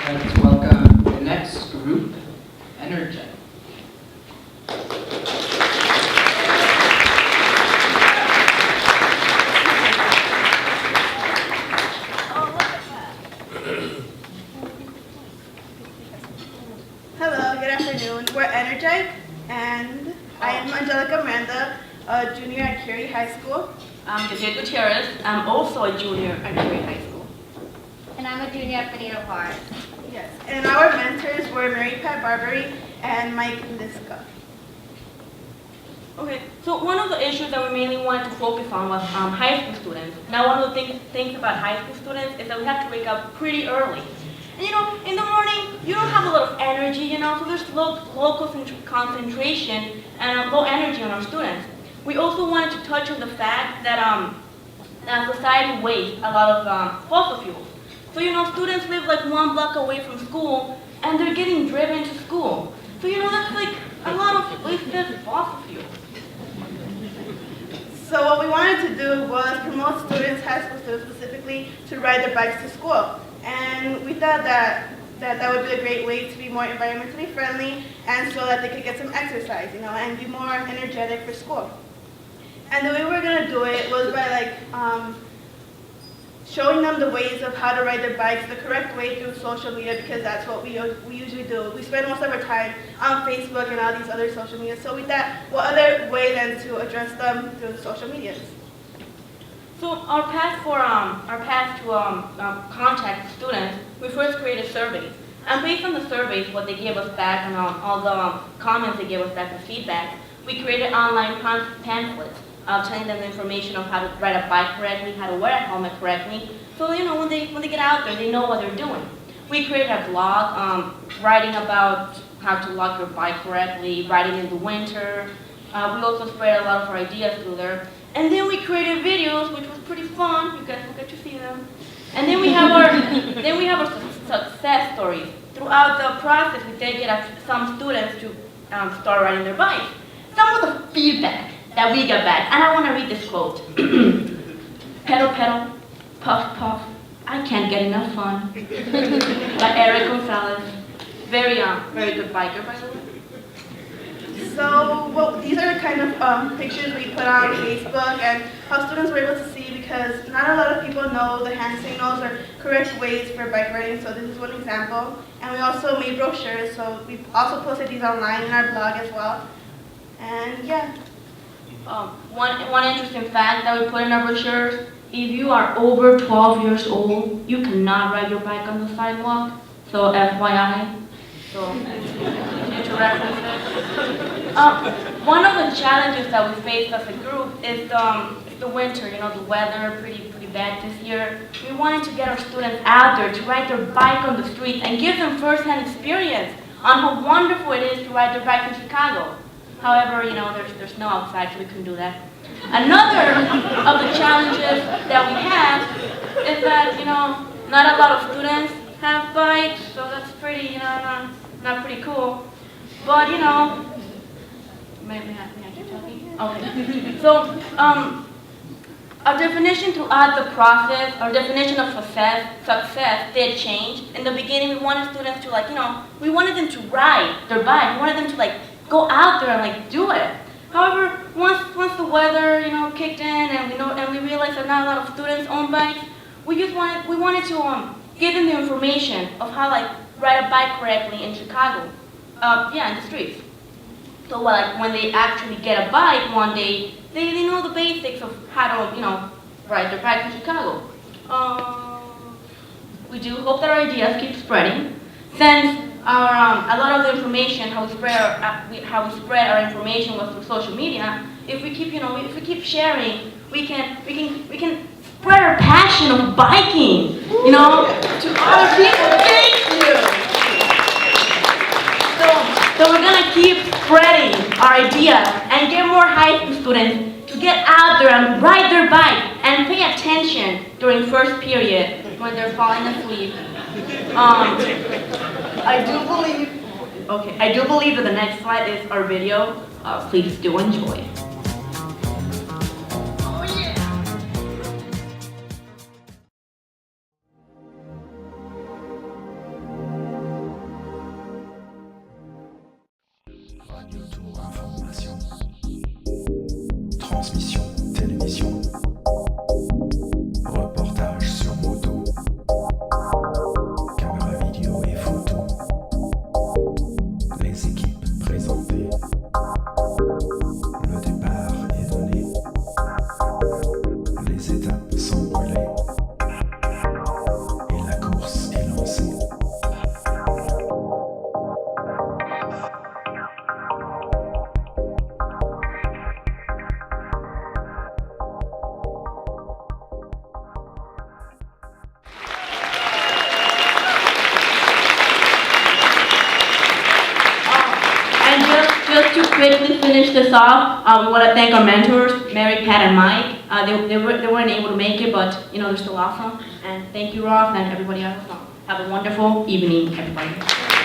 Let's welcome the next group, Energike. Hello, good afternoon. We're Energike, and I am Angelica Miranda, a junior at Curie High School. I'm Gazette Gutierrez. I'm also a junior at Curie High School. And I'm a junior at Benito Juarez. Yes, and our mentors were Mary Pat Barbary and Mike Liska. Okay, so one of the issues that we mainly wanted to focus on was high school students. Now, one of the things about high school students is that we have to wake up pretty early. And in the morning, you don't have a lot of energy, so there's low concentration and low energy on our students. We also wanted to touch on the fact that society wastes a lot of fossil fuels. So, students live like 1 block away from school, and they're getting driven to school. So, that's like a lot of wasted fossil fuels. So what we wanted to do was promote students, high school students specifically, to ride their bikes to school. And we thought that would be a great way to be more environmentally friendly and so that they could get some exercise, and be more energetic for school. And the way we're going to do it was by showing them the ways of how to ride their bikes the correct way through social media, because that's what we usually do. We spend most of our time on Facebook and all these other social media. So we thought, what other way than to address them through the social medias? So our path to contact students, we first created surveys. And based on the surveys, what they gave us back and all the comments they gave us back and feedback, we created online pamphlets telling them the information of how to ride a bike correctly, how to wear a helmet correctly. So when they get out there, they know what they're doing. We created a blog writing about how to lock your bike correctly, riding in the winter. We also spread a lot of our ideas through there. And then we created videos, which was pretty fun. You guys will get to see them. And then we have our success stories. Throughout the process, we did get some students to start riding their bikes. Some of the feedback that we got back, and I want to read this quote. Pedal, pedal, puff, puff, I can't get enough fun. By Eric Gonzalez. Very good biker, by the way. So these are the kind of pictures we put on Facebook and how students were able to see, because not a lot of people know the hand signals or correct ways for bike riding, so this is one example. And we also made brochures, so we also posted these online in our blog as well. And yeah. One interesting fact that we put in our brochures, if you are over 12 years old, you cannot ride your bike on the sidewalk. So FYI. So future references. One of the challenges that we faced as a group is the winter. The weather pretty bad this year. We wanted to get our students out there to ride their bike on the street and give them first-hand experience on how wonderful it is to ride their bike in Chicago. However, there's snow outside, so we couldn't do that. Another of the challenges that we have is that not a lot of students have bikes, so that's pretty not pretty cool. But may I keep talking? Okay. So our definition throughout the process, our definition of success did change. In the beginning, we wanted students to we wanted them to ride their bike. We wanted them to go out there and do it. However, once the weather kicked in and we realized that not a lot of students own bikes, we wanted to give them the information of how ride a bike correctly in Chicago. In the streets. So when they actually get a bike one day, they know the basics of how to ride their bike in Chicago. We do hope that our ideas keep spreading. Since a lot of the information, how we spread our information was through social media. If we keep sharing, we can spread our passion of biking, to other people. Thank you. So we're gonna keep spreading our ideas and get more high school students to get out there and ride their bike and pay attention during first period when they're falling asleep. I do believe that the next slide is our video. Please do enjoy. Information, transmission, télévision, reportage sur moto, caméra vidéo et photo, les équipes présentées, le départ est donné, les étapes sont brûlées et la course est lancée. And just to quickly finish this off, we want to thank our mentors, Mary, Pat, and Mike. They weren't able to make it, but they're still awesome. And thank you, Ross, and everybody else. Have a wonderful evening, everybody.